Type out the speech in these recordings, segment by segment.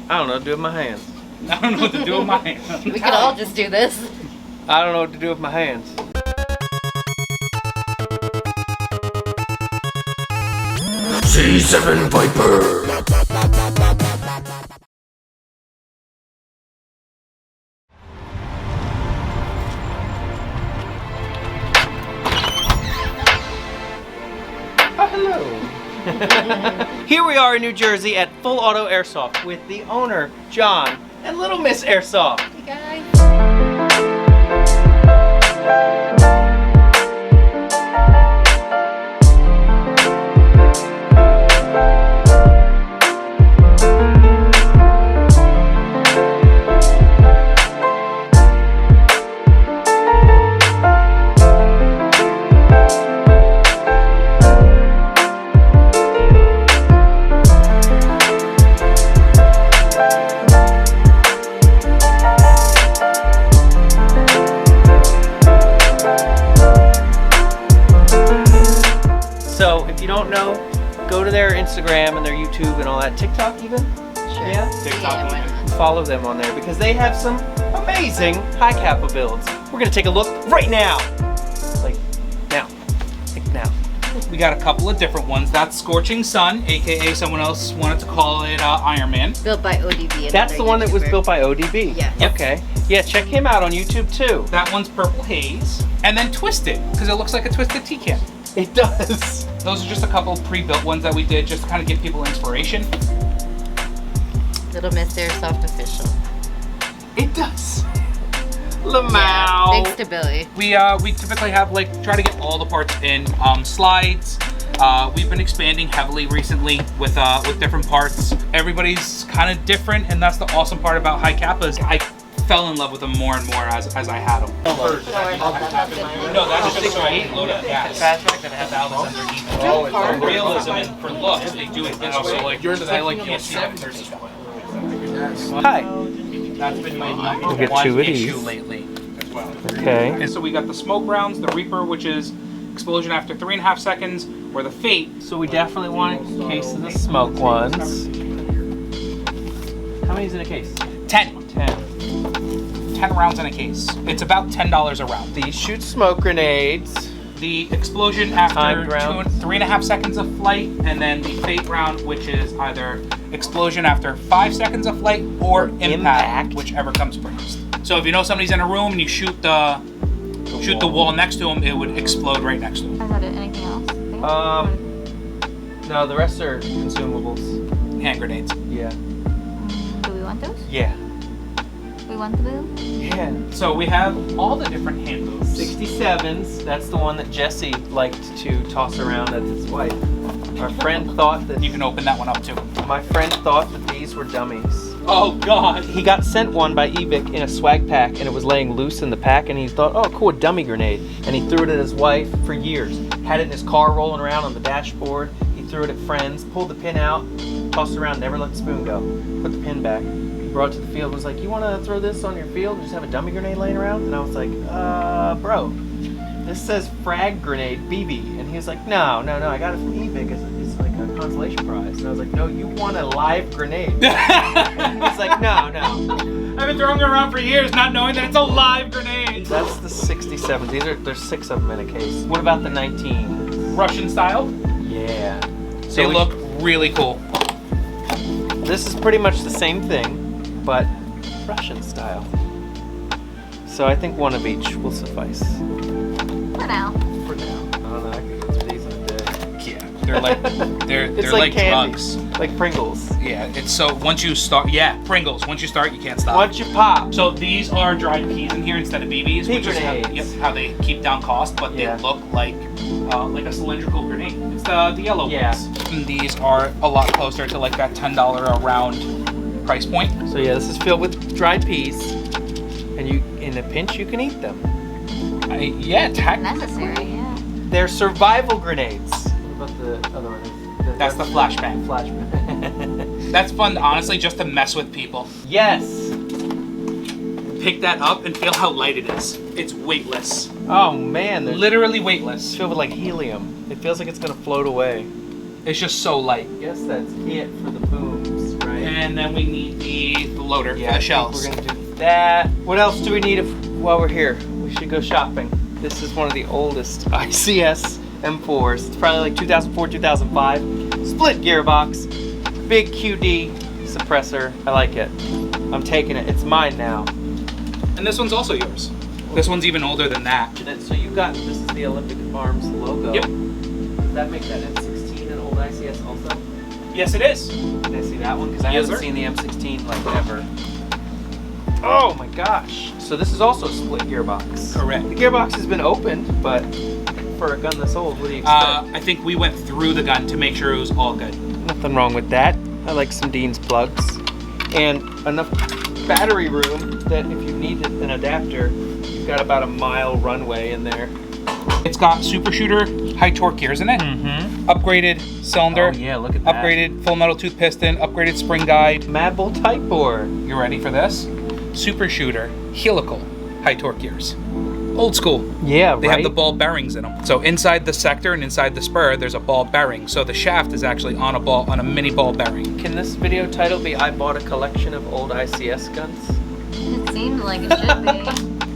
I don't know what to do with my hands. I don't know what to do with my hands. We could all just do this. I don't know what to do with my hands. C7 Viper. Here we are in New Jersey at Full Auto Airsoft with the owner, John, and little Miss Airsoft. Hey guys. So if you don't know, go to their Instagram and their YouTube and all that. TikTok even? Sure. Yeah? TikTok why even. not? Follow them on there because they have some amazing high kappa builds. We're gonna take a look right now. Like now. We got a couple of different ones. That's Scorching Sun, aka someone else wanted to call it Iron Man. Built by ODB. That's the one that was built by ODB? Yeah. Yep. Okay. Yeah, check him out on YouTube too. That one's Purple Haze. And then Twisted, because it looks like a Twisted T-can. It does. Those are just a couple pre-built ones that we did just to kind of give people inspiration. Little Miss Airsoft official. It does. Yeah, Lamau. big stability. We typically have try to get all the parts in slides. We've been expanding heavily recently with different parts. Everybody's kind of different, and that's the awesome part about high kappas. I fell in love with them more and more as I had them. Don't worry about that. No, that's just so I can load up gas. That have valves underneath. For realism and for looks, they do it. And also can't see that there's Hi. That's been my number We'll get one two of issue these. lately as well. Okay. And so we got the smoke rounds, the Reaper, which is explosion after 3.5 seconds, or the Fate. So we definitely want a case of the smoke ones. How many's in a case? 10. 10 rounds in a case. It's about $10 a round. These shoot smoke grenades. The explosion after Timed round. 3.5 seconds of flight, and then the Fate round, which is either explosion after 5 seconds of flight or impact, whichever comes first. So if you know somebody's in a room and you shoot the wall next to them, it would explode right next to them. I thought anything else? No, the rest are consumables. Hand grenades. Yeah. Do we want those? Yeah. We want the blue? Yeah. So we have all the different hand moves. 67s. That's the one that Jesse liked to toss around at his wife. Our friend thought that You can open that one up too. my friend thought that these were dummies. Oh God. He got sent one by Evic in a swag pack, and it was laying loose in the pack, and he thought, oh, cool, a dummy grenade. And he threw it at his wife for years. Had it in his car rolling around on the dashboard. He threw it at friends, pulled the pin out, tossed it around, never let the spoon go. Put the pin back. Brought it to the field, was like, you want to throw this on your field and just have a dummy grenade laying around? And I was like, bro, this says frag grenade BB. And he was like, no, I got it from Evic. It's like a consolation prize. And I was like, no, you want a live grenade. And he was like, no. I've been throwing it around for years, not knowing that it's a live grenade. That's the 67s. There's 6 of them in a case. What about the 19? Russian style. Yeah. They look really cool. This is pretty much the same thing, but Russian style. So I think one of each will suffice. For now. For now. I don't know, I could go through these in a day. Yeah, they're like they're It's like candy. drugs. Like Pringles. Yeah, it's so once you start, Pringles. Once you start, you can't stop. Once you pop. So these are dried peas in here instead of BBs, Pea which is grenades. how they keep down cost, but Yeah. they look like a cylindrical grenade. It's the yellow Yeah. ones. And these are a lot closer to like that $10 a round price point. So yeah, this is filled with dried peas, and you, in a pinch, you can eat them. Yeah, Necessary, yeah. They're survival grenades. What about the other one? That's the flashbang. Flashbang. That's fun, honestly, just to mess with people. Yes. Pick that up and feel how light it is. It's weightless. Oh man, they're Literally weightless. filled with like helium. It feels like it's gonna float away. It's just so light. I guess that's it for the booms, right? And then we need the loader for I the think shells. we're gonna do that. What else do we need while we're here? We should go shopping. This is one of the oldest ICS M4s. It's probably like 2004, 2005. Split gearbox, big QD suppressor. I like it. I'm taking it. It's mine now. And this one's also yours. This one's even older than that. So you got, this is the Olympic Arms logo. Yep. Does that make that M16 an old ICS also? Yes, it is. Can I see that one? Because I Yes, haven't sir. seen the M16 like ever. Oh my gosh. So this is also a split gearbox. Correct. The gearbox has been opened, but for a gun this old, what do you expect? I think we went through the gun to make sure it was all good. Nothing wrong with that. I like some Dean's plugs. And enough battery room that if you needed an adapter, you've got about a mile runway in there. It's got super shooter high torque gears in it. Mm-hmm. Upgraded cylinder. Oh yeah, look at that. Upgraded full metal tooth piston. Upgraded spring guide. Mad Bull type bore. You ready for this? Super shooter helical high torque gears. Old school. Yeah, They have the ball bearings in them. So inside the sector and inside the spur, there's a ball bearing. So the shaft is actually on a mini ball bearing. Can this video title be I bought a collection of old ICS guns? It seems like it should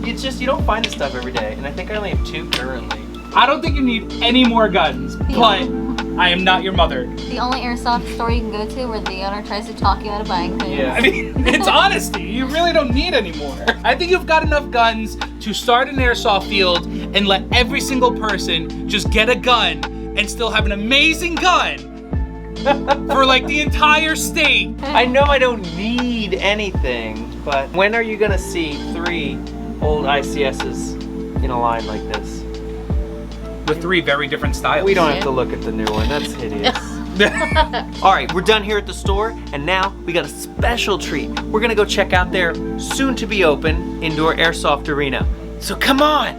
be. It's just, you don't find this stuff every day, and I think I only have 2 currently. I don't think you need any more guns, but I am not your mother. The only airsoft store you can go to where the owner tries to talk you out of buying things. Yeah. I mean, it's honesty. You really don't need any more. I think you've got enough guns to start an airsoft field and let every single person just get a gun and still have an amazing gun for like the entire state. I know I don't need anything, but when are you gonna see 3 old ICSs in a line like this? With 3 very different styles. We don't have to look at the new one, that's hideous. All right, we're done here at the store, and now we got a special treat. We're gonna go check out their soon-to-be open indoor airsoft arena. So come on,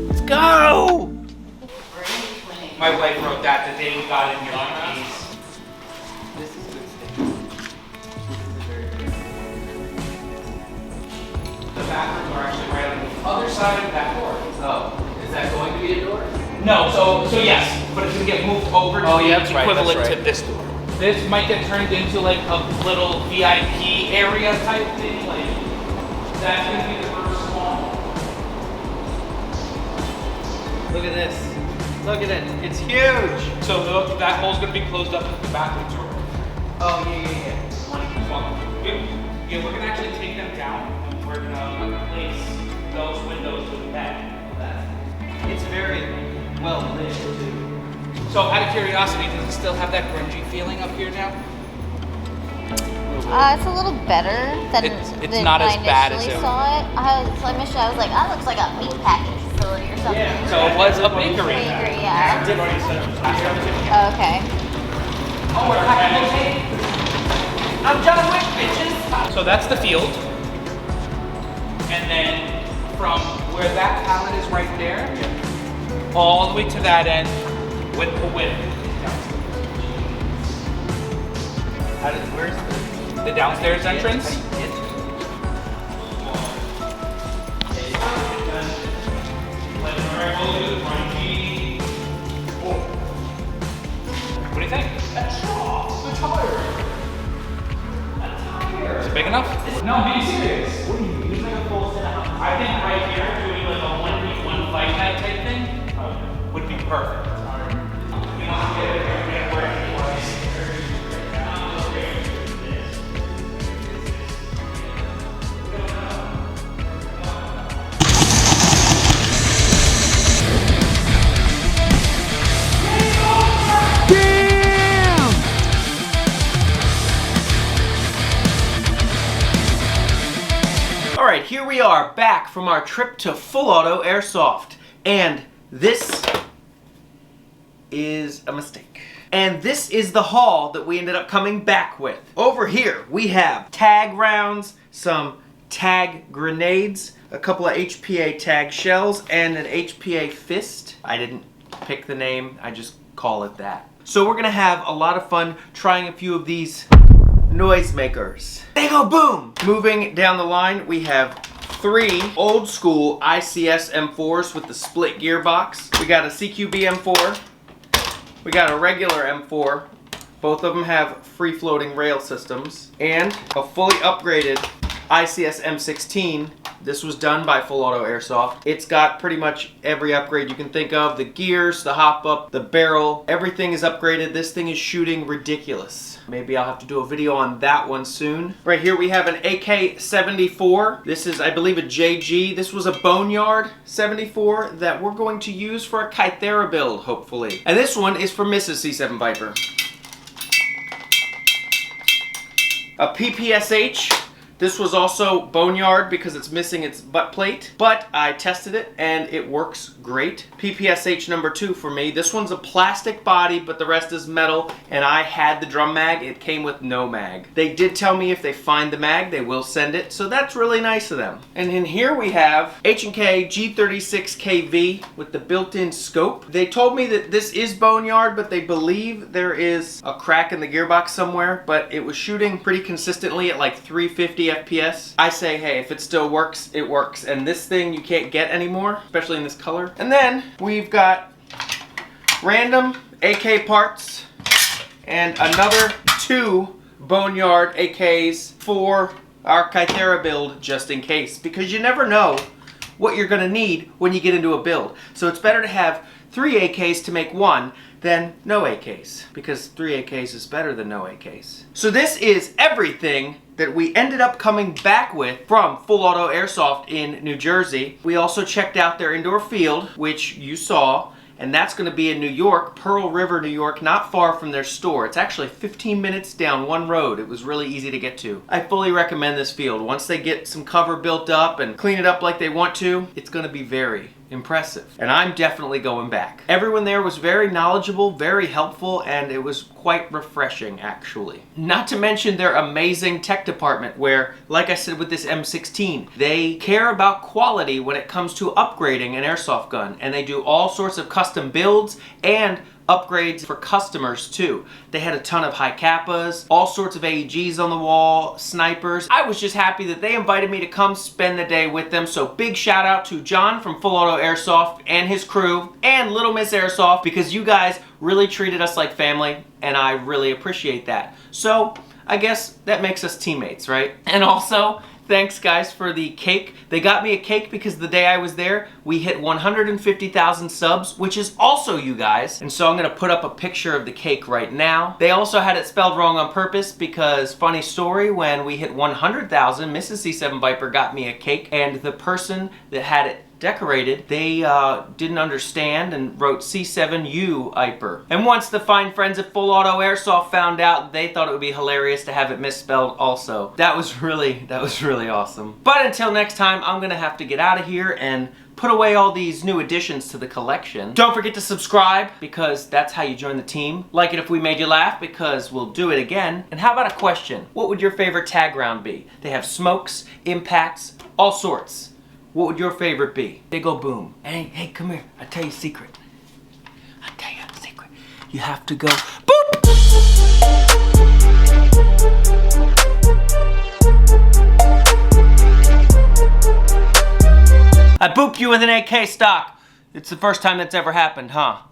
let's go! My wife wrote that the day we got in here. This is good stuff. The bathrooms are actually right on the other side of that door. Oh, is that going to be a door? No, so yes, but it's gonna get moved over to Oh, the yeah, that's right, equivalent that's to right. this door. This might get turned into like a little VIP area type thing. Like that's gonna be the first one. Look at this. Look at it. It's huge. So that hole's gonna be closed up if the bathrooms are open. Oh, yeah. Yeah, we're gonna actually take them down and we're gonna replace those windows with that. It's very well lit too. So out of curiosity, does it still have that grungy feeling up here now? It's a little better than It's than not I as bad as initially it- saw it. I was like, that looks like a meat packing facility or something. Yeah, So it was a bakery. Bakery, yeah. Okay. Oh, we're packing okay. I'm John Wick, bitches. So that's the field. And then from where that pallet is right there, all the way to that end, with the width. Where's The downstairs entrance. What do you think? Is it big enough? No, I'm being serious. What do you mean? It's like a full setup. I think right here, doing like a 1v1 fight night type thing would be perfect. We want to get it where it was. All right, here we are back from our trip to Full Auto Airsoft. And this is a mistake. And this is the haul that we ended up coming back with. Over here, we have tag rounds, some tag grenades, a couple of HPA tag shells, and an HPA fist. I didn't pick the name, I just call it that. So we're gonna have a lot of fun trying a few of these noisemakers. They go boom! Moving down the line, we have 3 old school ICS M4s with the split gearbox. We got a CQB M4. We got a regular M4. Both of them have free-floating rail systems and a fully upgraded ICS M16. This was done by Full Auto Airsoft. It's got pretty much every upgrade you can think of. The gears, the hop-up, the barrel, everything is upgraded. This thing is shooting ridiculous. Maybe I'll have to do a video on that one soon. Right here we have an AK-74. This is, I believe, a JG. This was a Boneyard 74 that we're going to use for a Kythera build, hopefully. And this one is for Mrs. C7 Viper. A PPSH. This was also Boneyard because it's missing its butt plate, but I tested it and it works great. PPSH number 2 for me. This one's a plastic body, but the rest is metal, and I had the drum mag. It came with no mag. They did tell me if they find the mag, they will send it, so that's really nice of them. And in here we have H&K G36KV with the built-in scope. They told me that this is Boneyard, but they believe there is a crack in the gearbox somewhere, but it was shooting pretty consistently at like 350 FPS. I say, hey, if it still works, it works. And this thing you can't get anymore, especially in this color. And then we've got random AK parts and another 2 Boneyard AKs for our Kythera build, just in case. Because you never know what you're gonna need when you get into a build. So it's better to have 3 AKs to make 1 than no AKs, because 3 AKs is better than no AKs. So this is everything that we ended up coming back with from Full Auto Airsoft in New Jersey. We also checked out their indoor field, which you saw, and that's going to be in New York, Pearl River, New York, not far from their store. It's actually 15 minutes down one road. It was really easy to get to. I fully recommend this field. Once they get some cover built up and clean it up like they want to, it's going to be very impressive. And I'm definitely going back. Everyone there was very knowledgeable, very helpful, and it was quite refreshing, actually. Not to mention their amazing tech department where, like I said with this M16, they care about quality when it comes to upgrading an airsoft gun, and they do all sorts of custom builds and upgrades for customers too. They had a ton of high kappas, all sorts of AEGs on the wall, snipers. I was just happy that they invited me to come spend the day with them, so big shout out to John from Full Auto Airsoft and his crew and Little Miss Airsoft, because you guys really treated us like family and I really appreciate that. So I guess that makes us teammates, right? And also, thanks guys for the cake. They got me a cake because the day I was there, we hit 150,000 subs, which is also you guys. And so I'm gonna put up a picture of the cake right now. They also had it spelled wrong on purpose because, funny story, when we hit 100,000, Mrs. C7 Viper got me a cake, and the person that had it decorated, they didn't understand and wrote C7U Iper. And once the fine friends at Full Auto Airsoft found out, they thought it would be hilarious to have it misspelled also. That was really awesome. But until next time, I'm gonna have to get out of here and put away all these new additions to the collection. Don't forget to subscribe, because that's how you join the team. Like it if we made you laugh, because we'll do it again. And how about a question? What would your favorite tag round be? They have smokes, impacts, all sorts. What would your favorite be? They go boom. Hey, come here. I'll tell you a secret. I'll tell you a secret. You have to go boop! I booped you with an AK stock. It's the first time that's ever happened, huh?